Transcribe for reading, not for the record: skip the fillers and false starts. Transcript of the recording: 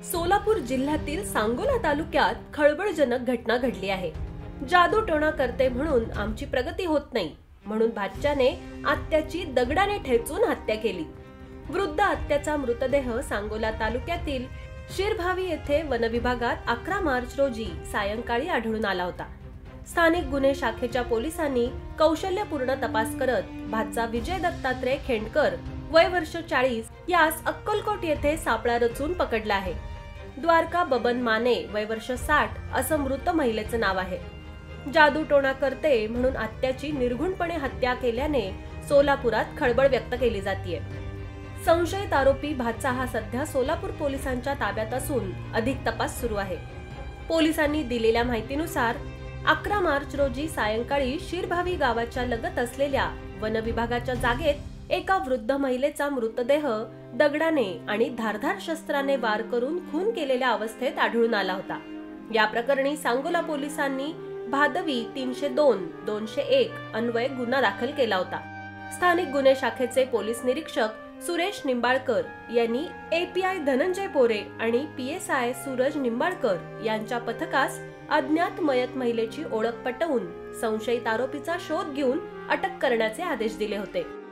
सोलापूर जिल्ह्यातील सांगोला तालुक्यात खळबळजनक घटना घडली आहे। जादूटोणा करते म्हणून आमची प्रगती होत नाही म्हणून भाच्याने आत्याची दगडाने ठेचून हत्या केली। वृद्ध आत्याचा मृतदेह सांगोला तालुक्यातील शिरभावी येथे वनविभागात 11 मार्च रोजी सायंकाळी आढळून आला होता। स्थानिक गुन्हे शाखेच्या पोलिसांनी कौशल्यपूर्ण तपास करत भाचा विजय दत्तात्रय खेंडकर वय वर्ष 40 यास अक्कलकोट येथे सापळा रचून पकडला आहे। द्वारका बबन माने वय वर्ष 60 असं मृत महिलेचं नाव आहे। जादूटोणा करते म्हणून आत्याची निर्घुणपणे हत्या केल्याने सोलापुरात खळबळ व्यक्त केली जाते। संशयित आरोपी भाचा हा सध्या सोलापूर पोलिसांच्या ताब्यात असून अधिक तपास सुरू आहे। पोलिसांनी दिलेल्या माहितीनुसार 11 मार्च रोजी सायंकाळी शिरभावी गावाच्या लगत असलेल्या वनविभागाच्या जागेत एका वृद्ध महिलेचा मृतदेह दगडाने आणि धारधार शस्त्राने वार करून खून केलेल्या अवस्थेत आढळून आला होता। या प्रकरणी सांगोला पोलिसांनी भादवी 302-201 अन्वये गुन्हा दाखल केला होता। स्थानिक गुन्हे शाखेचे पोलीस निरीक्षक सुरेश निंबाळकर यांनी एपीआय धनंजय पोरे आणि पीएसआय सूरज निंबाळकर यांच्या पथकास अज्ञात मयत महिलेची ओळख पटवून संशयित आरोपीचा शोध घेऊन अटक करण्याचे आदेश दिले होते।